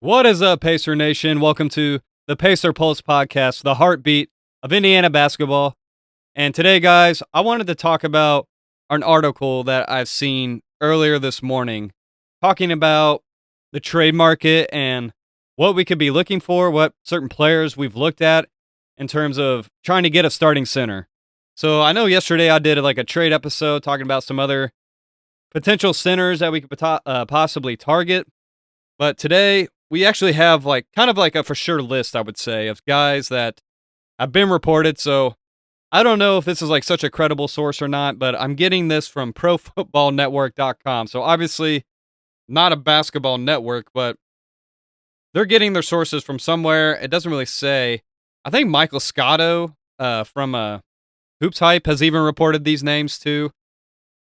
What is up, Pacer Nation? Welcome to the Pacer Pulse podcast, the heartbeat of Indiana basketball. And today, guys, I wanted to talk about an article that I've seen earlier this morning talking about the trade market and what we could be looking for, what certain players we've looked at in terms of trying to get a starting center. So I know yesterday I did like a trade episode talking about some other potential centers that we could possibly target. But today we actually have like kind of like a for sure list, I would say, of guys that have been reported. So I don't know if this is like such a credible source or not, but I'm getting this from profootballnetwork.com. So obviously not a basketball network, but they're getting their sources from somewhere. It doesn't really say. I think Michael Scotto from Hoops Hype has even reported these names too.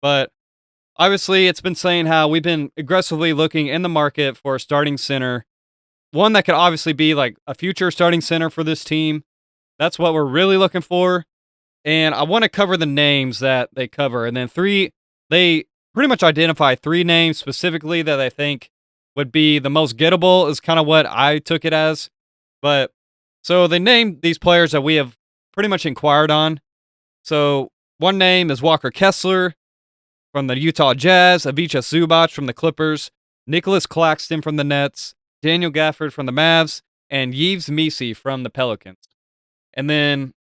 But obviously, it's been saying how we've been aggressively looking in the market for a starting center. One that could obviously be like a future starting center for this team. That's what we're really looking for. And I want to cover the names that they cover. And then they pretty much identify three names specifically that I think would be the most gettable, is kind of what I took it as. But so they named these players that we have pretty much inquired on. So one name is Walker Kessler from the Utah Jazz, Ivica Zubac from the Clippers, Nicholas Claxton from the Nets, Daniel Gafford from the Mavs, and Yves Missi from the Pelicans. And then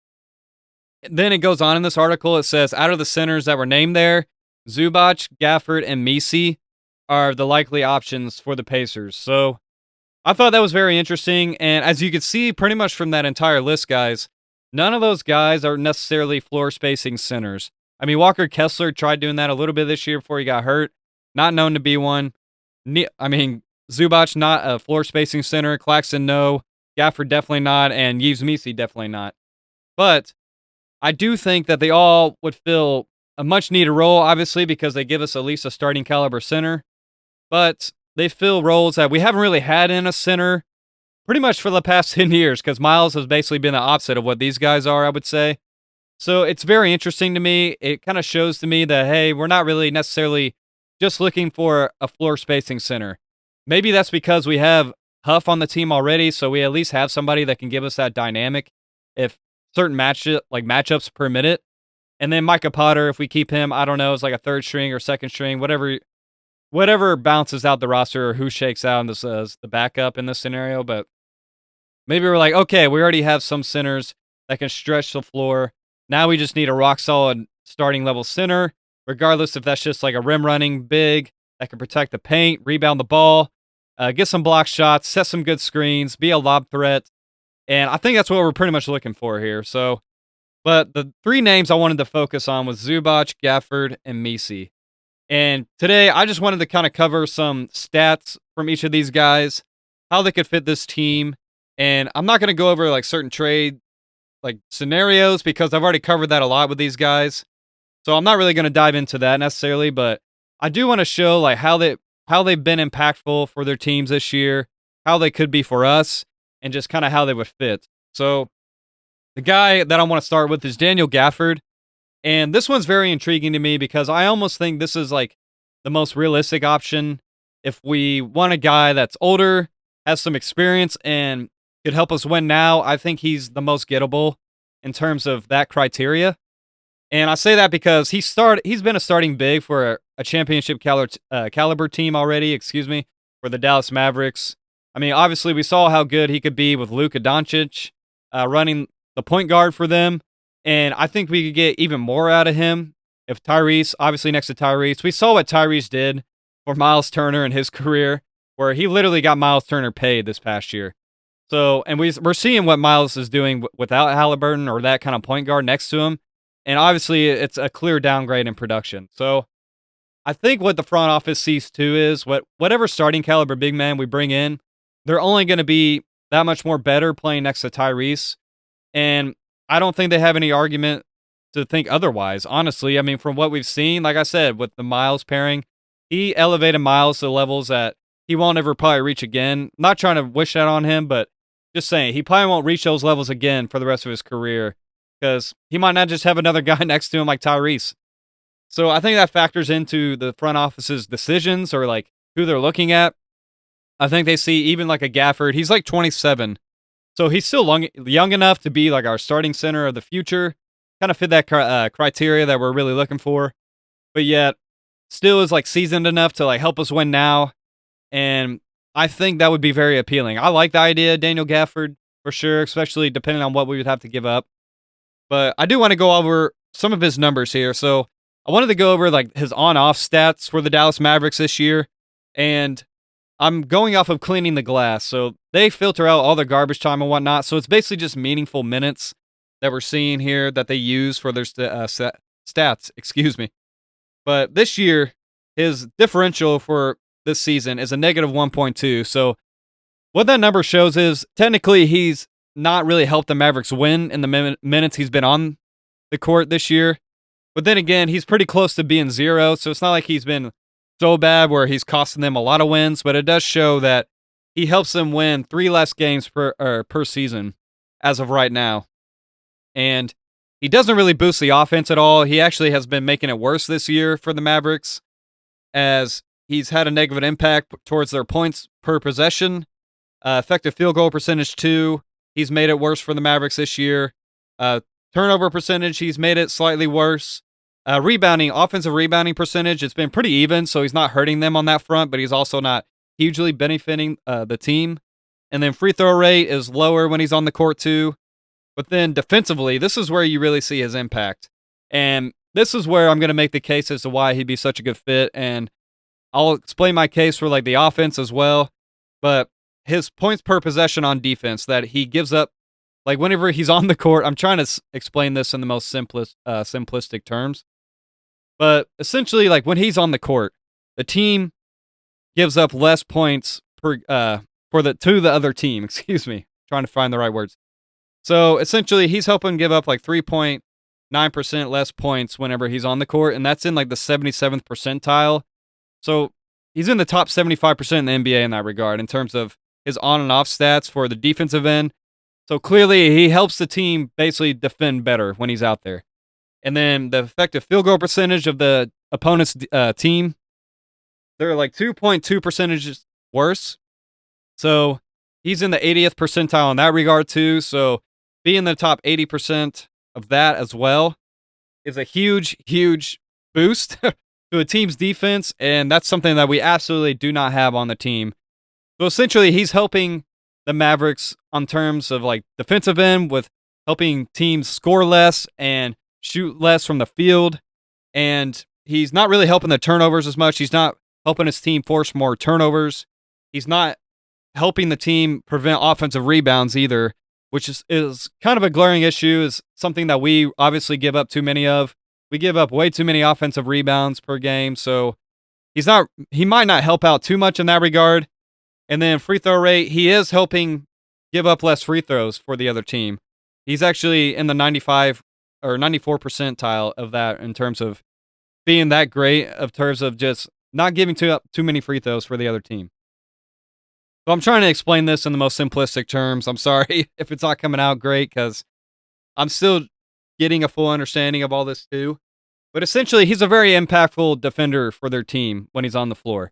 it goes on in this article. It says, out of the centers that were named there, Zubac, Gafford, and Missi are the likely options for the Pacers. So I thought that was very interesting. And as you can see pretty much from that entire list, guys, none of those guys are necessarily floor spacing centers. I mean, Walker Kessler tried doing that a little bit this year before he got hurt. Not known to be one. Zubac, not a floor spacing center. Claxton, no. Gafford, definitely not. And Yves Missi, definitely not. But I do think that they all would fill a much needed role, obviously, because they give us at least a starting caliber center. But they fill roles that we haven't really had in a center pretty much for the past 10 years, because Miles has basically been the opposite of what these guys are, I would say. So it's very interesting to me. It kind of shows to me that, hey, we're not really necessarily just looking for a floor spacing center. Maybe that's because we have Huff on the team already, so we at least have somebody that can give us that dynamic if certain matchups permit it. And then Micah Potter, if we keep him, I don't know, it's like a third string or second string, whatever bounces out the roster or who shakes out in this as the backup in this scenario. But maybe we're like, okay, we already have some centers that can stretch the floor. Now we just need a rock solid starting level center, regardless if that's just like a rim running big that can protect the paint, rebound the ball, get some block shots, set some good screens, be a lob threat. And I think that's what we're pretty much looking for here. So, but the three names I wanted to focus on was Zubac, Gafford, and Missi. And today I just wanted to kind of cover some stats from each of these guys, how they could fit this team. And I'm not going to go over like certain trade like scenarios because I've already covered that a lot with these guys. So I'm not really going to dive into that necessarily, but I do want to show like how they've been impactful for their teams this year, how they could be for us, and just kind of how they would fit. So the guy that I want to start with is Daniel Gafford. And this one's very intriguing to me because I almost think this is like the most realistic option if we want a guy that's older, has some experience, and could help us win now. I think he's the most gettable in terms of that criteria. And I say that because he's been a starting big for a championship caliber team already, for the Dallas Mavericks. I mean, obviously we saw how good he could be with Luka Doncic running the point guard for them. And I think we could get even more out of him if Tyrese, obviously next to Tyrese. We saw what Tyrese did for Miles Turner in his career, where he literally got Miles Turner paid this past year. So, and we're seeing what Miles is doing without Haliburton or that kind of point guard next to him. And obviously, it's a clear downgrade in production. So, I think what the front office sees too is whatever starting caliber big man we bring in, they're only going to be that much more better playing next to Tyrese. And I don't think they have any argument to think otherwise, honestly. I mean, from what we've seen, like I said, with the Miles pairing, he elevated Miles to levels that he won't ever probably reach again. Not trying to wish that on him, but just saying, he probably won't reach those levels again for the rest of his career because he might not just have another guy next to him like Tyrese. So I think that factors into the front office's decisions or like who they're looking at. I think they see even like a Gafford. He's like 27. So he's still young enough to be like our starting center of the future. Kind of fit that criteria that we're really looking for. But yet, still is like seasoned enough to like help us win now. And I think that would be very appealing. I like the idea of Daniel Gafford for sure, especially depending on what we would have to give up. But I do want to go over some of his numbers here. So I wanted to go over like his on-off stats for the Dallas Mavericks this year. And I'm going off of cleaning the glass. So they filter out all the garbage time and whatnot. So it's basically just meaningful minutes that we're seeing here that they use for their stats. Excuse me. But this year, his differential for this season is a negative 1.2. So what that number shows is technically he's not really helped the Mavericks win in the minutes he's been on the court this year. But then again, he's pretty close to being zero. So it's not like he's been so bad where he's costing them a lot of wins, but it does show that he helps them win 3 less games per season as of right now. And he doesn't really boost the offense at all. He actually has been making it worse this year for the Mavericks, as he's had a negative impact towards their points per possession. Effective field goal percentage, too. He's made it worse for the Mavericks this year. Turnover percentage, he's made it slightly worse. Offensive rebounding percentage, it's been pretty even, so he's not hurting them on that front, but he's also not hugely benefiting the team. And then free throw rate is lower when he's on the court, too. But then defensively, this is where you really see his impact. And this is where I'm going to make the case as to why he'd be such a good fit. And I'll explain my case for like the offense as well. But his points per possession on defense that he gives up, like whenever he's on the court, I'm trying to explain this in the most simplistic terms. But essentially, like when he's on the court, the team gives up less points to the other team. Excuse me, trying to find the right words. So essentially, he's helping give up like 3.9% less points whenever he's on the court, and that's in like the 77th percentile. So he's in the top 75% in the NBA in that regard in terms of his on and off stats for the defensive end. So clearly, he helps the team basically defend better when he's out there. And then the effective field goal percentage of the opponent's team, they're like 2.2 percentages worse. So he's in the 80th percentile in that regard too. So being in the top 80% of that as well is a huge, huge boost to a team's defense. And that's something that we absolutely do not have on the team. So essentially, he's helping the Mavericks on terms of like defensive end with helping teams score less and shoot less from the field. And he's not really helping the turnovers as much. He's not helping his team force more turnovers. He's not helping the team prevent offensive rebounds either, which is kind of a glaring issue, is something that we obviously give up too many of. We give up way too many offensive rebounds per game, so he might not help out too much in that regard. And then free throw rate, he is helping give up less free throws for the other team. He's actually in the 95 or 94 percentile of that in terms of being that great, in terms of just not giving too many free throws for the other team. So I'm trying to explain this in the most simplistic terms. I'm sorry if it's not coming out great because I'm still getting a full understanding of all this too. But essentially, he's a very impactful defender for their team when he's on the floor.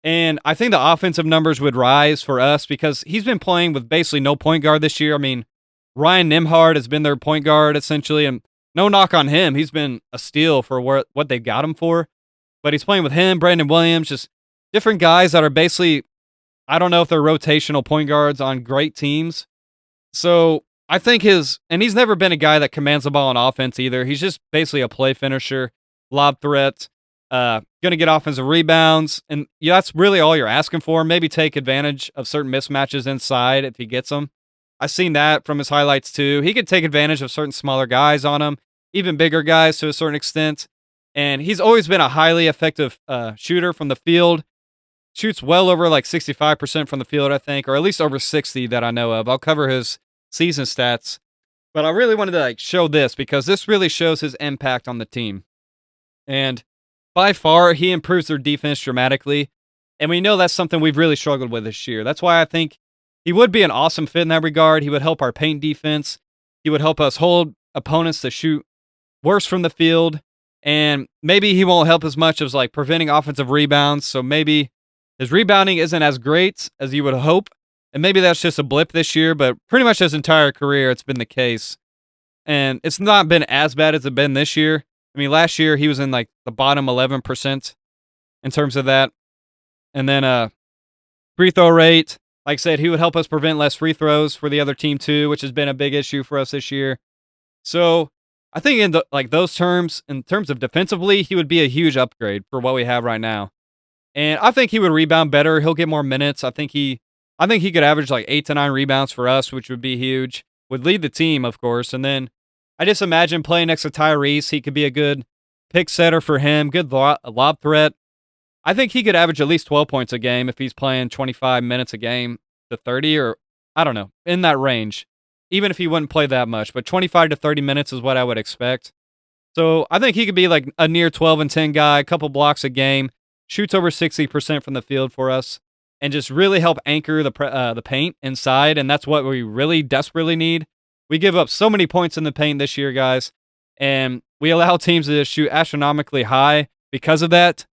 And I think the offensive numbers would rise for us because he's been playing with basically no point guard this year. I mean, Ryan Nembhard has been their point guard essentially, and no knock on him. He's been a steal for what they've got him for. But he's playing with him, Brandon Williams, just different guys that are basically, I don't know if they're rotational point guards on great teams. So I think he's never been a guy that commands the ball on offense either. He's just basically a play finisher, lob threat, going to get offensive rebounds. And yeah, that's really all you're asking for. Maybe take advantage of certain mismatches inside if he gets them. I've seen that from his highlights too. He could take advantage of certain smaller guys on him, even bigger guys to a certain extent. And he's always been a highly effective shooter from the field. Shoots well over like 65% from the field, I think, or at least over 60 that I know of. I'll cover his season stats. But I really wanted to like show this because this really shows his impact on the team. And by far, he improves their defense dramatically. And we know that's something we've really struggled with this year. That's why I think he would be an awesome fit in that regard. He would help our paint defense. He would help us hold opponents to shoot worse from the field. And maybe he won't help as much as like preventing offensive rebounds. So maybe His rebounding isn't as great as you would hope, and maybe that's just a blip this year, but pretty much his entire career it's been the case. And it's not been as bad as it's been this year. I mean, last year he was in like the bottom 11% in terms of that. And then free throw rate, like I said, he would help us prevent less free throws for the other team too, which has been a big issue for us this year. So I think in those terms, in terms of defensively, he would be a huge upgrade for what we have right now. And I think he would rebound better. He'll get more minutes. I think he could average like 8 to 9 rebounds for us, which would be huge. Would lead the team, of course. And then I just imagine playing next to Tyrese, he could be a good pick setter for him, good lob threat. I think he could average at least 12 points a game if he's playing 25 minutes a game to 30, or I don't know, in that range. Even if he wouldn't play that much, but 25 to 30 minutes is what I would expect. So I think he could be like a near 12 and 10 guy, a couple blocks a game, shoots over 60% from the field for us, and just really help anchor the paint inside. And that's what we really desperately need. We give up so many points in the paint this year, guys, and we allow teams to shoot astronomically high because of that.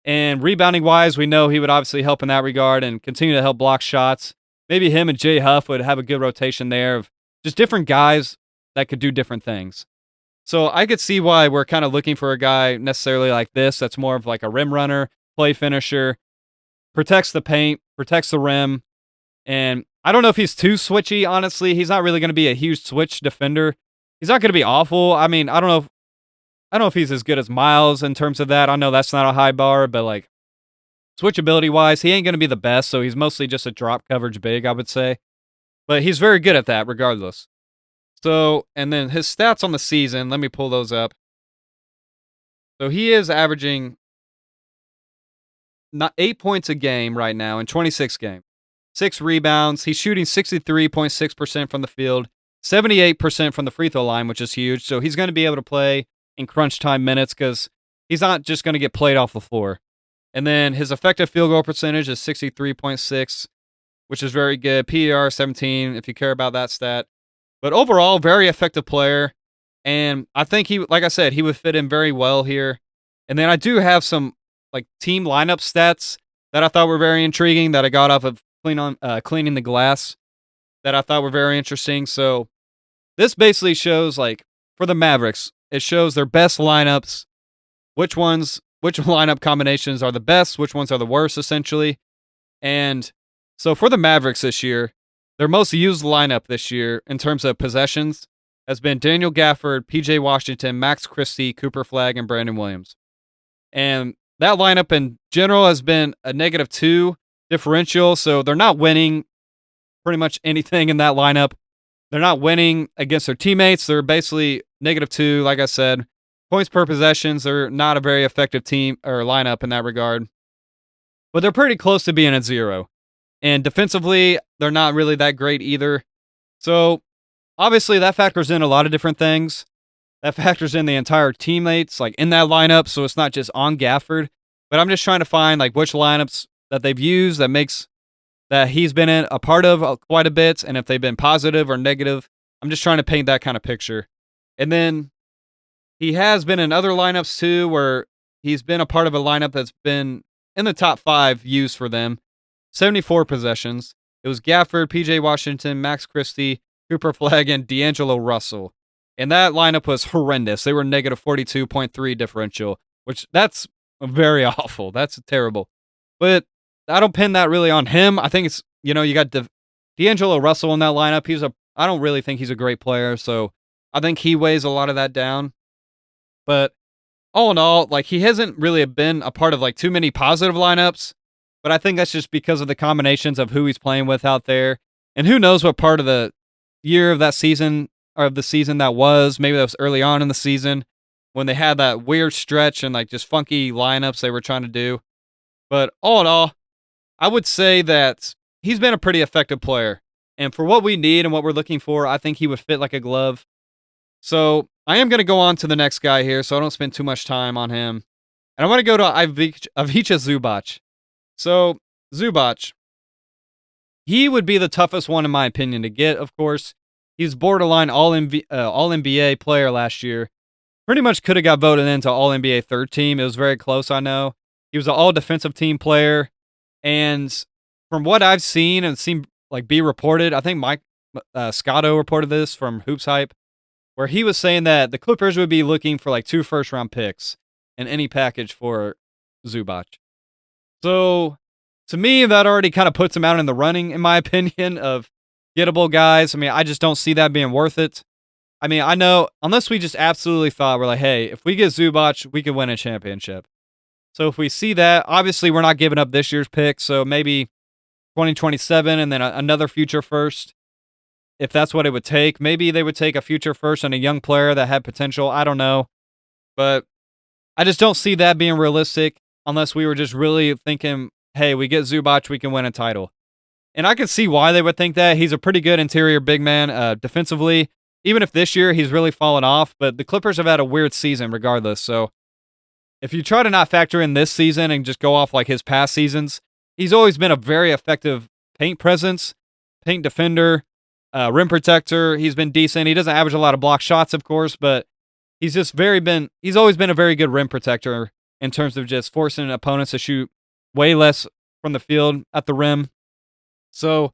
And rebounding wise, we know he would obviously help in that regard and continue to help block shots. Maybe him and Jay Huff would have a good rotation there of just different guys that could do different things. So I could see why we're kind of looking for a guy necessarily like this that's more of like a rim runner, play finisher, protects the paint, protects the rim. And I don't know if he's too switchy, honestly. He's not really going to be a huge switch defender. He's not going to be awful. I mean, I don't know if he's as good as Miles in terms of that. I know that's not a high bar, but like switchability wise, he ain't going to be the best. So he's mostly just a drop coverage big, I would say. But he's very good at that regardless. So, and then his stats on the season, let me pull those up. So he is averaging 8 points a game right now in 26 games. 6 rebounds. He's shooting 63.6% from the field, 78% from the free throw line, which is huge. So he's going to be able to play in crunch time minutes because he's not just going to get played off the floor. And then his effective field goal percentage is 63.6, which is very good. PER 17, if you care about that stat. But overall, very effective player. And I think like I said, he would fit in very well here. And then I do have some like team lineup stats that I thought were very intriguing that I got off of cleaning the glass that I thought were very interesting. So this basically shows like for the Mavericks, it shows their best lineups, which lineup combinations are the best, which ones are the worst, essentially. And so for the Mavericks this year, their most used lineup this year in terms of possessions has been Daniel Gafford, PJ Washington, Max Christie, Cooper Flagg, and Brandon Williams. And that lineup in general has been a -2 differential, so they're not winning pretty much anything in that lineup. They're not winning against their teammates. They're basically -2, like I said. Points per possessions, they're not a very effective team or lineup in that regard. But they're pretty close to being at 0. And defensively, they're not really that great either. So, obviously, that factors in a lot of different things. That factors in the entire teammates, like, in that lineup, so it's not just on Gafford. But I'm just trying to find, like, which lineups that they've used that he's been in a part of quite a bit, and if they've been positive or negative. I'm just trying to paint that kind of picture. And then he has been in other lineups, too, where he's been a part of a lineup that's been in the top 5 used for them. 74 possessions. It was Gafford, PJ Washington, Max Christie, Cooper Flagg, and D'Angelo Russell. And that lineup was horrendous. They were -42.3 differential, which that's very awful. That's terrible. But I don't pin that really on him. I think it's, you got D'Angelo Russell in that lineup. I don't really think he's a great player, so I think he weighs a lot of that down. But all in all, like, he hasn't really been a part of like too many positive lineups. But I think that's just because of the combinations of who he's playing with out there. And who knows what part of the year of that season, or of the season that was. Maybe that was early on in the season when they had that weird stretch and like just funky lineups they were trying to do. But all in all, I would say that he's been a pretty effective player. And for what we need and what we're looking for, I think he would fit like a glove. So I am going to go on to the next guy here so I don't spend too much time on him. And I want to go to Ivica Zubac. So, Zubac, he would be the toughest one in my opinion to get, of course. He's borderline all-NBA player last year. Pretty much could have got voted into all-NBA third team. It was very close, I know. He was an all-defensive team player. And from what I've seen and seen like be reported, I think Mike Scotto reported this from Hoops Hype, where he was saying that the Clippers would be looking for like 2 first-round picks in any package for Zubac. So to me, that already kind of puts him out in the running, in my opinion, of gettable guys. I mean, I just don't see that being worth it. I mean, I know unless we just absolutely thought we're like, hey, if we get Zubac, we could win a championship. So if we see that, obviously we're not giving up this year's pick. So maybe 2027 and then another future first. If that's what it would take, maybe they would take a future first and a young player that had potential. I don't know. But I just don't see that being realistic unless we were just really thinking, hey, we get Zubac, we can win a title. And I can see why they would think that. He's a pretty good interior big man defensively. Even if this year he's really fallen off, but the Clippers have had a weird season regardless. So if you try to not factor in this season and just go off like his past seasons, he's always been a very effective paint presence, paint defender, rim protector. He's been decent. He doesn't average a lot of block shots, of course, but he's always been a very good rim protector in terms of just forcing opponents to shoot way less from the field at the rim. So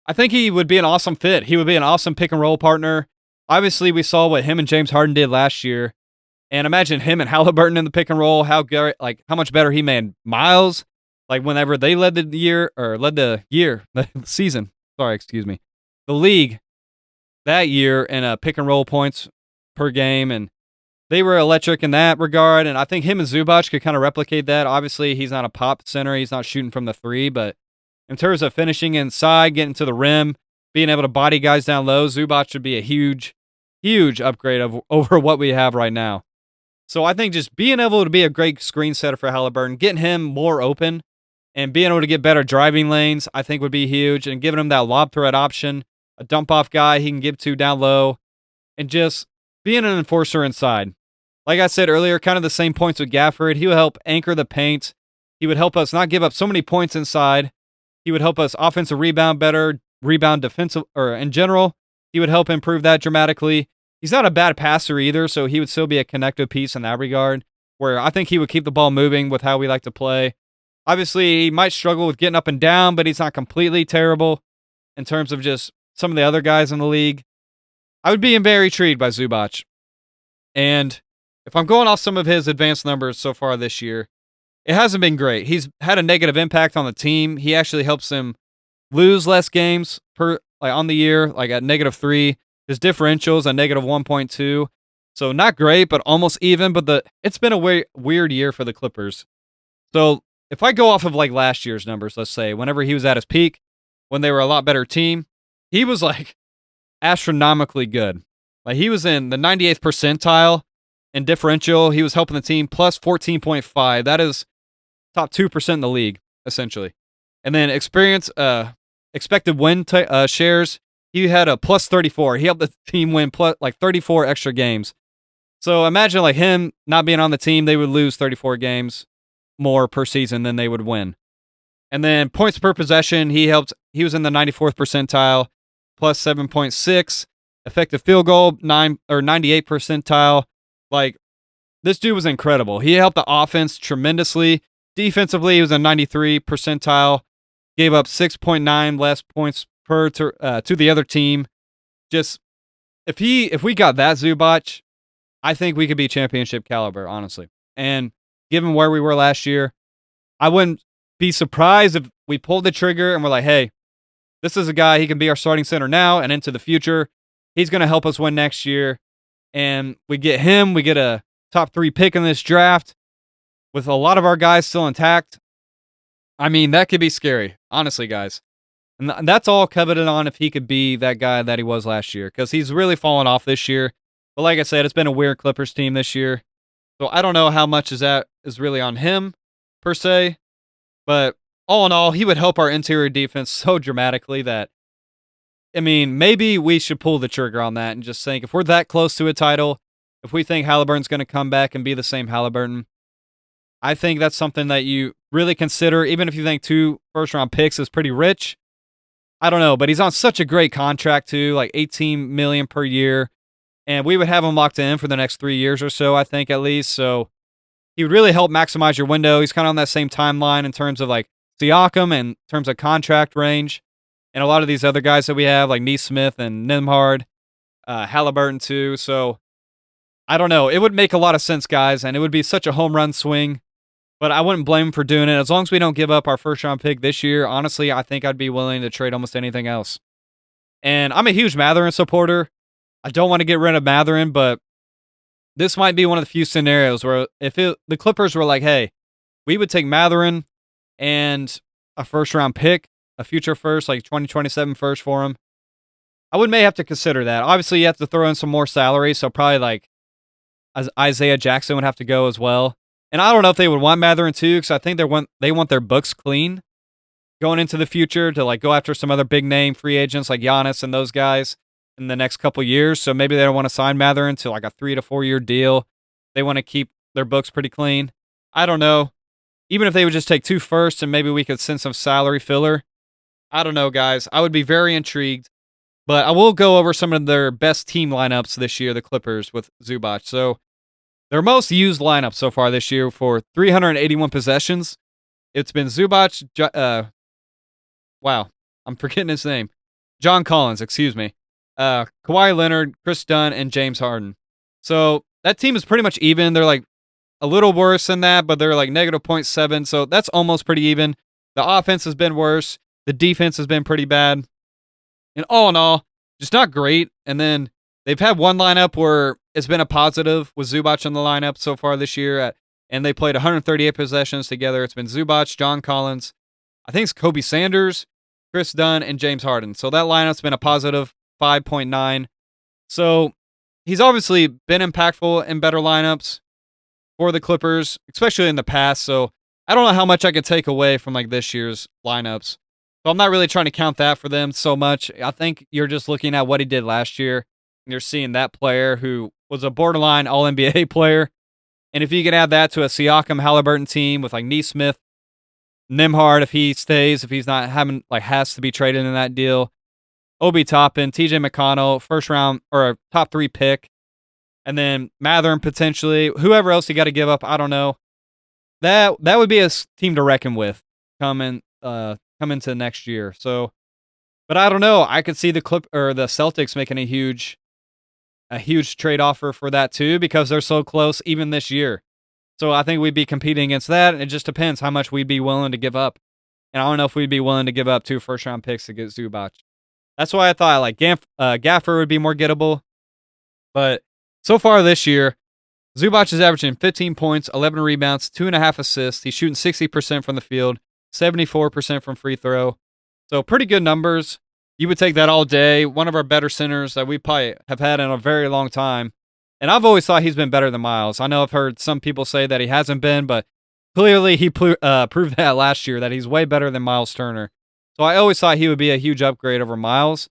I think he would be an awesome fit. He would be an awesome pick and roll partner. Obviously, we saw what him and James Harden did last year, and imagine him and Haliburton in the pick and roll. How much better he made Miles. Like whenever they led the season. Sorry, excuse me, the league that year in pick and roll points per game, and they were electric in that regard. And I think him and Zubac could kind of replicate that. Obviously, he's not a pop center. He's not shooting from the three, but in terms of finishing inside, getting to the rim, being able to body guys down low, Zubac should be a huge, huge upgrade over what we have right now. So I think just being able to be a great screen setter for Haliburton, getting him more open, and being able to get better driving lanes, I think would be huge. And giving him that lob threat option, a dump off guy he can give to down low, and just being an enforcer inside. Like I said earlier, kind of the same points with Gafford. He would help anchor the paint. He would help us not give up so many points inside. He would help us offensive rebound better, rebound defensive, or in general, he would help improve that dramatically. He's not a bad passer either, so he would still be a connective piece in that regard, where I think he would keep the ball moving with how we like to play. Obviously, he might struggle with getting up and down, but he's not completely terrible in terms of just some of the other guys in the league. I would be very intrigued by Zubac. And if I'm going off some of his advanced numbers so far this year, it hasn't been great. He's had a negative impact on the team. He actually helps them lose less games on the year, like at -3. His differentials a -1.2. So not great, but almost even. But it's been a weird year for the Clippers. So if I go off of like last year's numbers, let's say, whenever he was at his peak, when they were a lot better team, he was like astronomically good. Like he was in the 98th percentile in differential. He was helping the team plus 14.5. That is top 2% in the league, essentially. And then expected win shares, he had a plus 34. He helped the team win plus like 34 extra games. So imagine like him not being on the team, they would lose 34 games more per season than they would win. And then points per possession, he was in the 94th percentile, plus 7.6. Effective field goal, 98th percentile. Like, this dude was incredible. He helped the offense tremendously. Defensively, he was a 93 percentile. Gave up 6.9 less points to the other team. Just if we got that Zubac, I think we could be championship caliber, honestly. And given where we were last year, I wouldn't be surprised if we pulled the trigger and we're like, hey, this is a guy, he can be our starting center now and into the future. He's going to help us win next year. And we get him, we get a top 3 pick in this draft with a lot of our guys still intact. I mean, that could be scary, honestly, guys. And that's all coveted on if he could be that guy that he was last year, because he's really fallen off this year. But like I said, it's been a weird Clippers team this year. So I don't know how much is really on him, per se. But all in all, he would help our interior defense so dramatically that, I mean, maybe we should pull the trigger on that and just think, if we're that close to a title, if we think Haliburton's going to come back and be the same Haliburton, I think that's something that you really consider, even if you think 2 first-round picks is pretty rich. I don't know, but he's on such a great contract, too, like $18 million per year, and we would have him locked in for the next 3 years or so, I think, at least. So he would really help maximize your window. He's kind of on that same timeline in terms of like Siakam in terms of contract range, and a lot of these other guys that we have, like Neesmith and Nembhard, Haliburton too. So I don't know. It would make a lot of sense, guys, and it would be such a home run swing. But I wouldn't blame him for doing it. As long as we don't give up our first round pick this year, honestly, I think I'd be willing to trade almost anything else. And I'm a huge Mathurin supporter. I don't want to get rid of Mathurin, but this might be one of the few scenarios where if the Clippers were like, hey, we would take Mathurin and a first round pick, a future first, like 2027 first for him, I may have to consider that. Obviously, you have to throw in some more salary, so probably like Isaiah Jackson would have to go as well. And I don't know if they would want Mathurin too, because I think they want their books clean going into the future to like go after some other big name free agents like Giannis and those guys in the next couple years. So maybe they don't want to sign Mathurin to like a 3 to 4 year deal. They want to keep their books pretty clean. I don't know. Even if they would just take 2 firsts and maybe we could send some salary filler. I don't know, guys. I would be very intrigued. But I will go over some of their best team lineups this year, the Clippers, with Zubac. So their most used lineup so far this year for 381 possessions. It's been Zubac, wow, I'm forgetting his name. John Collins, excuse me. Kawhi Leonard, Chris Dunn, and James Harden. So that team is pretty much even. They're like a little worse than that, but they're like negative 0.7. So that's almost pretty even. The offense has been worse. The defense has been pretty bad. And all in all, just not great. And then they've had one lineup where it's been a positive with Zubac in the lineup so far this year. And they played 138 possessions together. It's been Zubac, John Collins, I think it's Kobe Sanders, Chris Dunn, and James Harden. So that lineup's been a positive 5.9. So he's obviously been impactful in better lineups for the Clippers, especially in the past. So I don't know how much I could take away from like this year's lineups. So I'm not really trying to count that for them so much. I think you're just looking at what he did last year, and you're seeing that player who was a borderline All-NBA player. And if you can add that to a Siakam Haliburton team with like Neesmith, Nembhard, if he stays, if he's not having like has to be traded in that deal, Obi Toppin, TJ McConnell, first round or a top 3 pick, and then Mathurin potentially, whoever else you got to give up, I don't know. That would be a team to reckon with coming into next year. So, but I don't know. I could see the Celtics making a huge trade offer for that too, because they're so close even this year. So I think we'd be competing against that. And it just depends how much we'd be willing to give up. And I don't know if we'd be willing to give up 2 first round picks to get Zubac. That's why I thought like Gaffer would be more gettable. But so far this year, Zubac is averaging 15 points, 11 rebounds, 2.5 assists. He's shooting 60% from the field, 74% from free throw. So pretty good numbers. You would take that all day. One of our better centers that we probably have had in a very long time. And I've always thought he's been better than Miles. I know I've heard some people say that he hasn't been, but clearly he proved that last year, that he's way better than Miles Turner. So I always thought he would be a huge upgrade over Miles.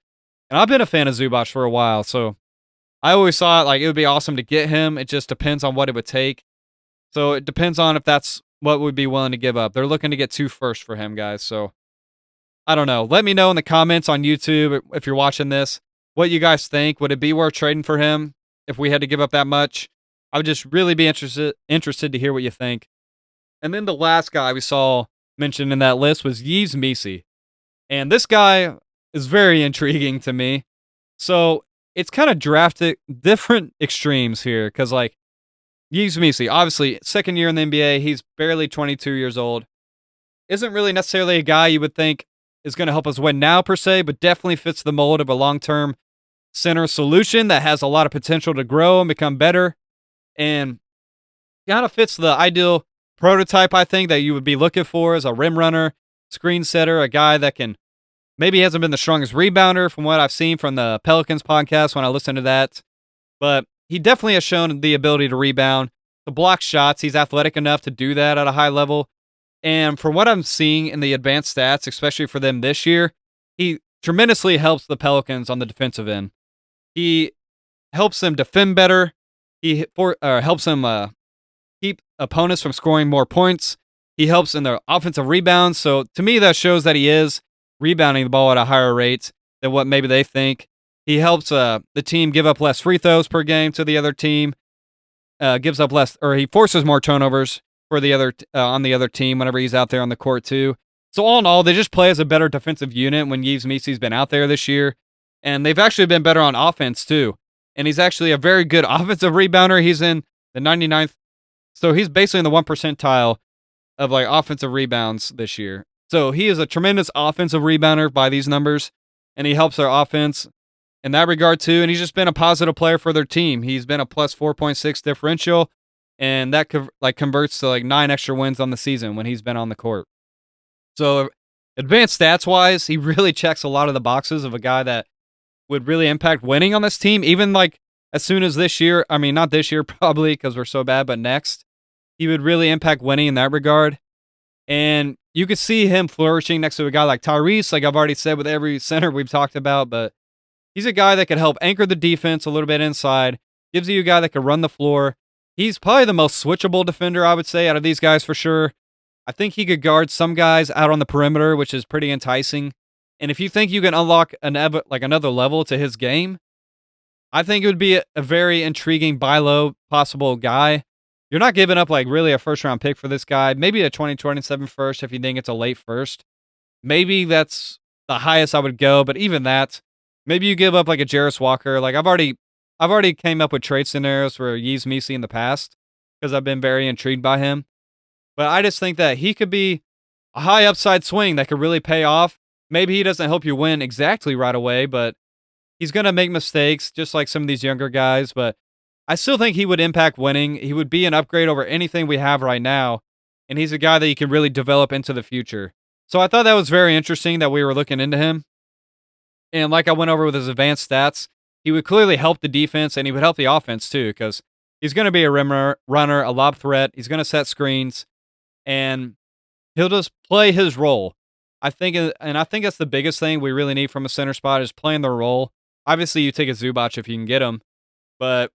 And I've been a fan of Zubac for a while, so I always thought like it would be awesome to get him. It just depends on what it would take. So it depends on if that's what we'd be willing to give up. They're looking to get 2 firsts for him, guys. So I don't know. Let me know in the comments on YouTube if you're watching this what you guys think. Would it be worth trading for him if we had to give up that much? I would just really be interested to hear what you think. And then the last guy we saw mentioned in that list was Yves Missi. And this guy is very intriguing to me. So it's kind of drafted different extremes here because, like, Yves Missi, obviously, second year in the NBA, he's barely 22 years old. Isn't really necessarily a guy you would think is going to help us win now, per se, but definitely fits the mold of a long-term center solution that has a lot of potential to grow and become better. And kind of fits the ideal prototype, I think, that you would be looking for as a rim runner, screen setter, a guy that can, maybe he hasn't been the strongest rebounder from what I've seen from the Pelicans podcast when I listened to that, but he definitely has shown the ability to rebound, to block shots. He's athletic enough to do that at a high level. And from what I'm seeing in the advanced stats, especially for them this year, he tremendously helps the Pelicans on the defensive end. He helps them defend better. He helps them keep opponents from scoring more points. He helps in their offensive rebounds. So to me, that shows that he is rebounding the ball at a higher rate than what maybe they think. He helps the team give up less free throws per game to the other team. Gives up less, or he forces more turnovers for the other on the other team whenever he's out there on the court too. So all in all, they just play as a better defensive unit when Yves Missy's been out there this year. And they've actually been better on offense too. And he's actually a very good offensive rebounder. He's in the 99th. So he's basically in the 1 percentile of like offensive rebounds this year. So he is a tremendous offensive rebounder by these numbers. And he helps their offense in that regard too. And he's just been a positive player for their team. He's been a plus 4.6 differential. And that converts to like 9 extra wins on the season when he's been on the court. So advanced stats wise, he really checks a lot of the boxes of a guy that would really impact winning on this team. Even like as soon as this year, I mean, not this year probably because we're so bad, but next, he would really impact winning in that regard. And you could see him flourishing next to a guy like Tyrese, like I've already said with every center we've talked about, but he's a guy that could help anchor the defense a little bit inside, gives you a guy that can run the floor. He's probably the most switchable defender, I would say, out of these guys for sure. I think he could guard some guys out on the perimeter, which is pretty enticing. And if you think you can unlock another level to his game, I think it would be a very intriguing buy low possible guy. You're not giving up like really a first round pick for this guy. Maybe a 2027 first if you think it's a late first. Maybe that's the highest I would go, but even that, maybe you give up like a Jarris Walker. Like I've already came up with trade scenarios for Yves Misy in the past because I've been very intrigued by him. But I just think that he could be a high upside swing that could really pay off. Maybe he doesn't help you win exactly right away, but he's going to make mistakes just like some of these younger guys. But I still think he would impact winning. He would be an upgrade over anything we have right now. And he's a guy that you can really develop into the future. So I thought that was very interesting that we were looking into him. And like I went over with his advanced stats, he would clearly help the defense and he would help the offense too because he's going to be a rimmer, runner, a lob threat. He's going to set screens. And he'll just play his role. I think that's the biggest thing we really need from a center spot is playing the role. Obviously, you take a Zubac if you can get him, but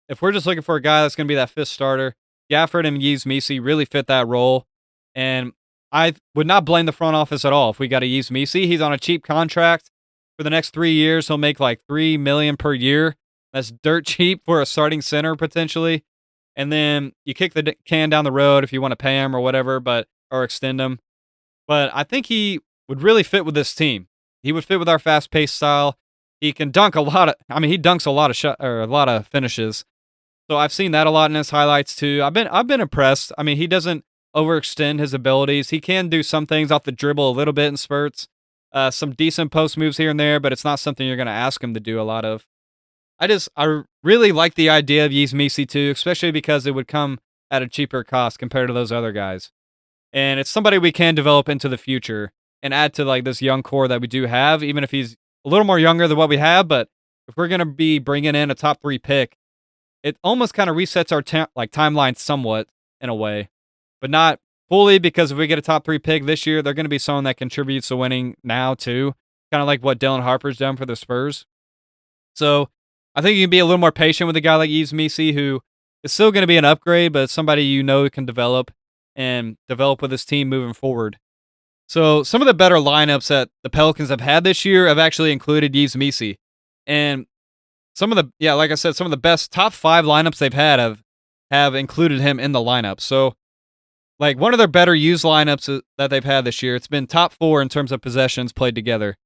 if we're just looking for a guy that's going to be that fifth starter, Gafford and Yves Misy really fit that role, and I would not blame the front office at all if we got a Yves Misy. He's on a cheap contract for the next 3 years. He'll make like $3 million per year. That's dirt cheap for a starting center potentially. And then you kick the can down the road if you want to pay him or whatever, or extend him. But I think he would really fit with this team. He would fit with our fast-paced style. He can dunk a lot of. I mean, he dunks a lot of a lot of finishes. So I've seen that a lot in his highlights too. I've been impressed. I mean, he doesn't overextend his abilities. He can do some things off the dribble a little bit in spurts, some decent post moves here and there, but it's not something you're going to ask him to do a lot of. I really like the idea of Yves Misy too, especially because it would come at a cheaper cost compared to those other guys. And it's somebody we can develop into the future and add to like this young core that we do have, even if he's a little more younger than what we have. But if we're going to be bringing in a top 3 pick, it almost kind of resets our timeline somewhat in a way, but not fully because if we get a top 3 pick this year, they're going to be someone that contributes to winning now too, kind of like what Dylan Harper's done for the Spurs. So I think you can be a little more patient with a guy like Yves Misy, who is still going to be an upgrade, but somebody you know can develop with this team moving forward. So some of the better lineups that the Pelicans have had this year have actually included Yves Misy. And some of the best top 5 lineups they've had have included him in the lineup. So like one of their better used lineups that they've had this year, it's been top 4 in terms of possessions played together.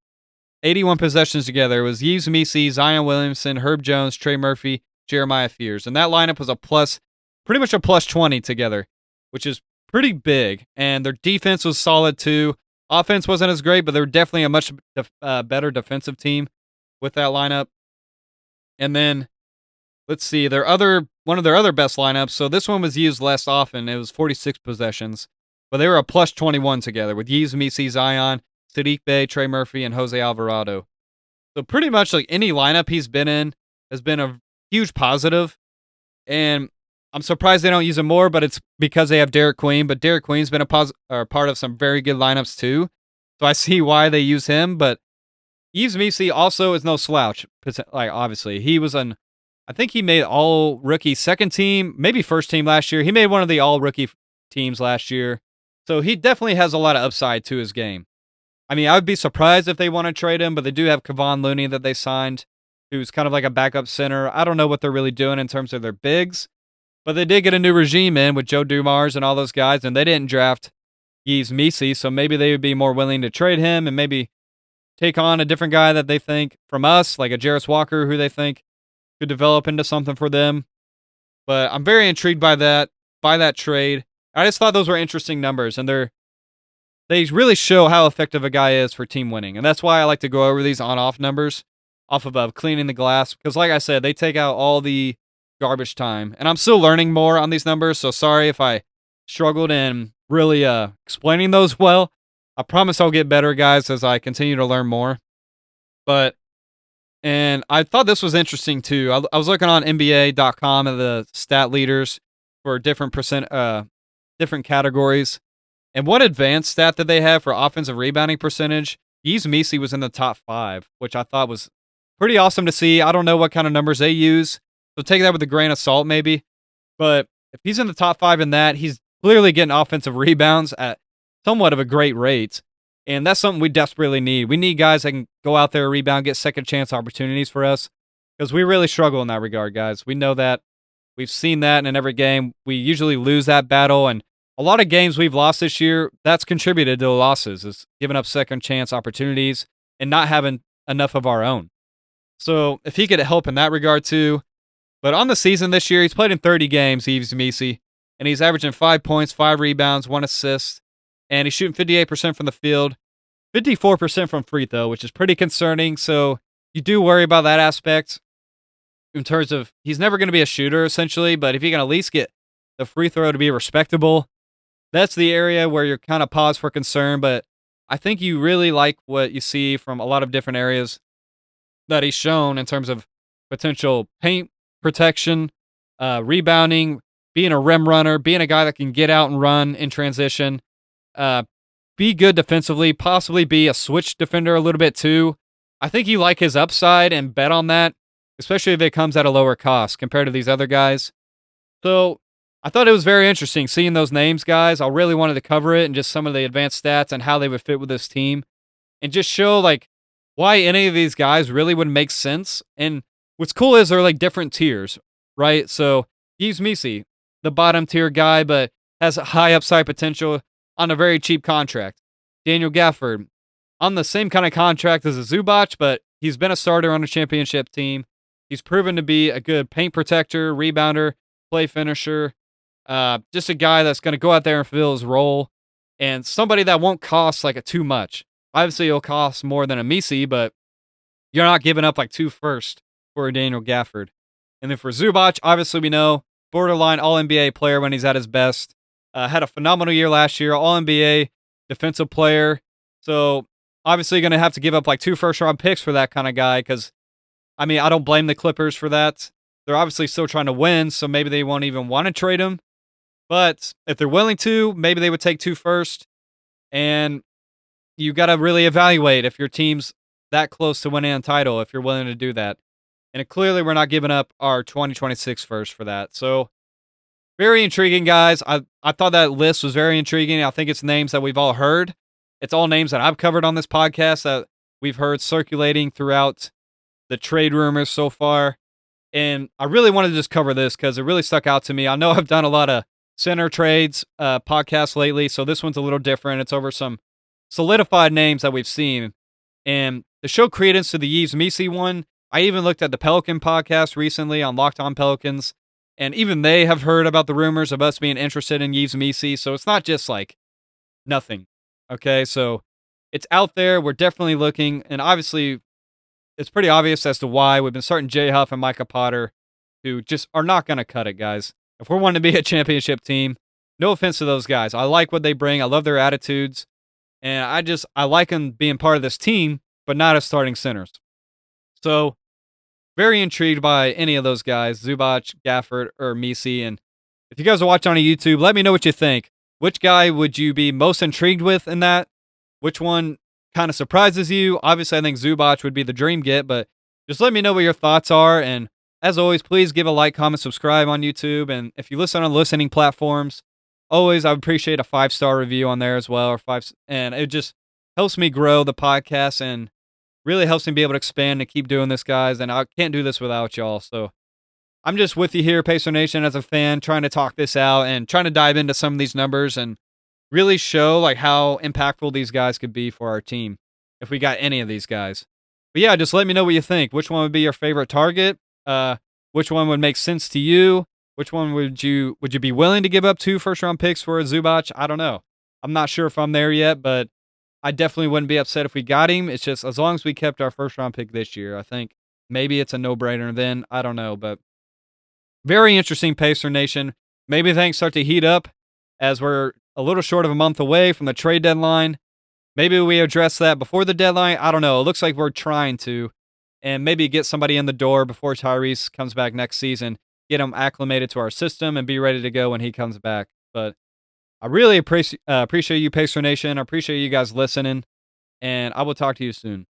81 possessions together. It was Yves Misy, Zion Williamson, Herb Jones, Trey Murphy, Jeremiah Fears. And that lineup was pretty much a plus 20 together, which is pretty big. And their defense was solid too. Offense wasn't as great, but they were definitely a much better defensive team with that lineup. And then, let's see, one of their other best lineups. So this one was used less often. It was 46 possessions. But they were a plus 21 together with Yves Misy, Zion, Sadiq Bey, Trey Murphy, and Jose Alvarado. So pretty much like any lineup he's been in has been a huge positive. And I'm surprised they don't use him more, but it's because they have Derek Queen. But Derek Queen's been a part of some very good lineups too. So I see why they use him. But Yves Misy also is no slouch. Like obviously, I think he made all rookie second team, maybe first team last year. He made one of the all rookie teams last year. So he definitely has a lot of upside to his game. I mean, I would be surprised if they want to trade him, but they do have Kevon Looney that they signed, who's kind of like a backup center. I don't know what they're really doing in terms of their bigs, but they did get a new regime in with Joe Dumars and all those guys, and they didn't draft Yves Missi, so maybe they would be more willing to trade him and maybe take on a different guy that they think from us, like a Jarris Walker, who they think could develop into something for them. But I'm very intrigued by that trade. I just thought those were interesting numbers, and they really show how effective a guy is for team winning. And that's why I like to go over these on-off numbers off of cleaning the glass, because like I said, they take out all the garbage time. And I'm still learning more on these numbers, so sorry if I struggled in really explaining those well. I promise I'll get better, guys, as I continue to learn more. And I thought this was interesting too. I was looking on NBA.com at the stat leaders for different categories. And one advanced stat that they have for offensive rebounding percentage, Yves Missi was in the top 5, which I thought was pretty awesome to see. I don't know what kind of numbers they use, so take that with a grain of salt maybe. But if he's in the top 5 in that, he's clearly getting offensive rebounds at somewhat of a great rate. And that's something we desperately need. We need guys that can go out there, rebound, get second chance opportunities for us, because we really struggle in that regard, guys. We know that. We've seen that in every game. We usually lose that battle, and a lot of games we've lost this year, that's contributed to the losses, is giving up second chance opportunities and not having enough of our own. So if he could help in that regard too. But on the season this year, he's played in 30 games, Yves Missi, and he's averaging 5 points, 5 rebounds, 1 assist, and he's shooting 58% from the field, 54% from free throw, which is pretty concerning. So you do worry about that aspect in terms of he's never going to be a shooter, essentially, but if you can at least get the free throw to be respectable, that's the area where you're kind of pause for concern. But I think you really like what you see from a lot of different areas that he's shown in terms of potential paint protection, rebounding, being a rim runner, being a guy that can get out and run in transition, be good defensively, possibly be a switch defender a little bit too. I think you like his upside and bet on that, especially if it comes at a lower cost compared to these other guys. So I thought it was very interesting seeing those names, guys. I really wanted to cover it and just some of the advanced stats and how they would fit with this team and just show like why any of these guys really would make sense. And what's cool is they're like different tiers, right? So Yves Missi, the bottom tier guy, but has a high upside potential on a very cheap contract. Daniel Gafford on the same kind of contract as a Zubac, but he's been a starter on a championship team. He's proven to be a good paint protector, rebounder, play finisher, just a guy that's going to go out there and fill his role, and somebody that won't cost like too much. Obviously, it'll cost more than a Missi, but you're not giving up like 2 firsts for a Daniel Gafford. And then for Zubac, obviously we know borderline All-NBA player when he's at his best. Had a phenomenal year last year, All-NBA defensive player. So obviously going to have to give up like 2 first-round picks for that kind of guy because, I mean, I don't blame the Clippers for that. They're obviously still trying to win, so maybe they won't even want to trade him. But if they're willing to, maybe they would take 2 first. And you got to really evaluate if your team's that close to winning a title, if you're willing to do that. And clearly we're not giving up our 2026 first for that. So very intriguing, guys. I thought that list was very intriguing. I think it's names that we've all heard. It's all names that I've covered on this podcast that we've heard circulating throughout the trade rumors so far. And I really wanted to just cover this because it really stuck out to me. I know I've done a lot of center trades podcasts lately, so this one's a little different. It's over some solidified names that we've seen. And to show credence to the Yves Missi one, I even looked at the Pelican podcast recently on Locked On Pelicans, and even they have heard about the rumors of us being interested in Yves Missi, so it's not just like nothing. Okay, so it's out there. We're definitely looking, and obviously it's pretty obvious as to why. We've been starting Jay Huff and Micah Potter, who just are not going to cut it, guys. If we're wanting to be a championship team, no offense to those guys. I like what they bring. I love their attitudes. And I like them being part of this team, but not as starting centers. So, very intrigued by any of those guys, Zubac, Gafford, or Missi. And if you guys are watching on YouTube, let me know what you think. Which guy would you be most intrigued with in that? Which one kind of surprises you? Obviously, I think Zubac would be the dream get, but just let me know what your thoughts are. And as always, please give a like, comment, subscribe on YouTube. And if you listen on listening platforms, always, I would appreciate a 5-star review on there as well, and it just helps me grow the podcast and really helps me be able to expand and keep doing this, guys. And I can't do this without y'all. So I'm just with you here, Pacer Nation, as a fan, trying to talk this out and trying to dive into some of these numbers and really show like how impactful these guys could be for our team if we got any of these guys. But yeah, just let me know what you think. Which one would be your favorite target? Which one would make sense to you? Which one would you be willing to give up 2 first-round picks for a Zubac? I don't know. I'm not sure if I'm there yet, but I definitely wouldn't be upset if we got him. It's just as long as we kept our first-round pick this year, I think maybe it's a no-brainer then. I don't know, but very interesting, Pacer Nation. Maybe things start to heat up as we're a little short of a month away from the trade deadline. Maybe we address that before the deadline. I don't know. It looks like we're trying to, and maybe get somebody in the door before Tyrese comes back next season, get him acclimated to our system, and be ready to go when he comes back. But I really appreciate you, Pacer Nation. I appreciate you guys listening, and I will talk to you soon.